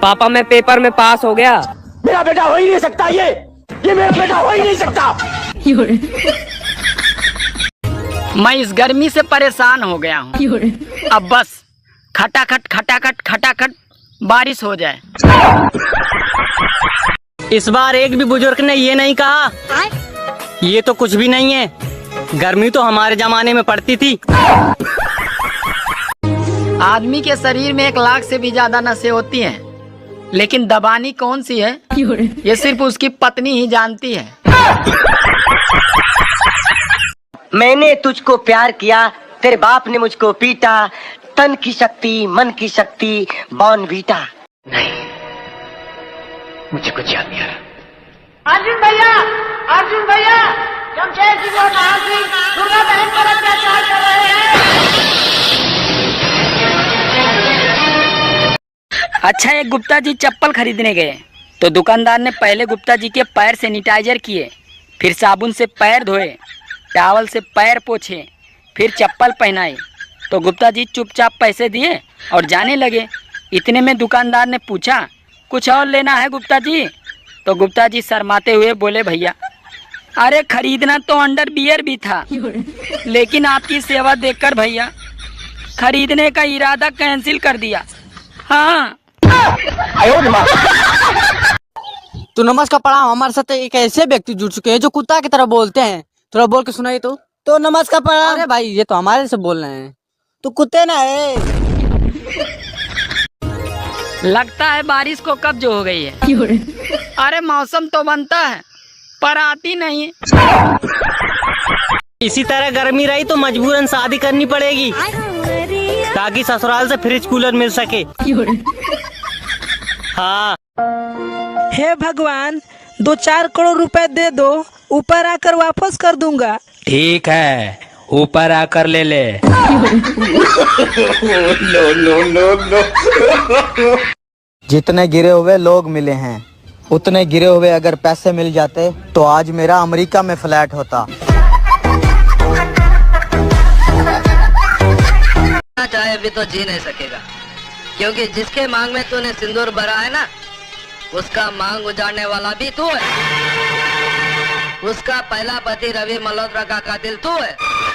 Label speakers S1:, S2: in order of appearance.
S1: पापा मैं पेपर में पास हो गया।
S2: मेरा बेटा हो ही नहीं सकता, ये मेरा बेटा हो ही नहीं सकता।
S3: मैं इस गर्मी से परेशान हो गया हूँ। अब बस खटाखट खटाखट खटाखट बारिश हो जाए।
S4: इस बार एक भी बुजुर्ग ने ये नहीं कहा ये तो कुछ भी नहीं है, गर्मी तो हमारे जमाने में पड़ती थी।
S3: आदमी के शरीर में 1 लाख से भी ज्यादा नसें होती हैं, लेकिन दबानी कौन सी है ये सिर्फ उसकी पत्नी ही जानती है।
S5: मैंने तुझको प्यार किया, तेरे बाप ने मुझको पीटा, तन की शक्ति मन की शक्ति बॉर्नवीटा। नहीं, मुझे कुछ याद नहीं आ रहा।
S6: अर्जुन भैया जमशेद सिंह और नाहर सिंह दुर्गा बहन पर अत्याचार कर रहे हैं।
S3: अच्छा, एक गुप्ता जी चप्पल खरीदने गए तो दुकानदार ने पहले गुप्ता जी के पैर सैनिटाइजर किए, फिर साबुन से पैर धोए, टॉवल से पैर पोछे, फिर चप्पल पहनाए। तो गुप्ता जी चुपचाप पैसे दिए और जाने लगे। इतने में दुकानदार ने पूछा, कुछ और लेना है गुप्ता जी? तो गुप्ता जी शर्माते हुए बोले, भैया अरे खरीदना तो अंडरवियर भी था, लेकिन आपकी सेवा देखकर भैया खरीदने का इरादा कैंसिल कर दिया। हाँ।
S7: तो नमस्कार प्रणाम। हमारे साथ एक ऐसे व्यक्ति जुड़ चुके हैं जो कुत्ता की तरह बोलते हैं। थोड़ा बोल के सुनाइए। तो नमस्कार प्रणाम। अरे भाई ये तो हमारे से बोल रहे हैं, तो कुत्ते ना है।
S3: लगता है बारिश को कब्ज हो गई है। अरे मौसम तो बनता है पर आती नहीं।
S4: इसी तरह गर्मी रही तो मजबूरन शादी करनी पड़ेगी ताकि ससुराल से फ्रिज कूलर मिल सके। हाँ।
S8: हे भगवान 2-4 करोड़ रुपए दे दो, ऊपर आकर वापस कर दूंगा।
S9: ठीक है, ऊपर आकर ले ले।
S10: जितने गिरे हुए लोग मिले हैं, उतने गिरे हुए अगर पैसे मिल जाते तो आज मेरा अमेरिका में फ्लैट होता।
S5: चाहे भी तो जी नहीं सकेगा, क्योंकि जिसके मांग में तूने सिंदूर भरा है ना, उसका मांग उजाड़ने वाला भी तू है। उसका पहला पति रवि मल्होत्रा का कातिल तू है।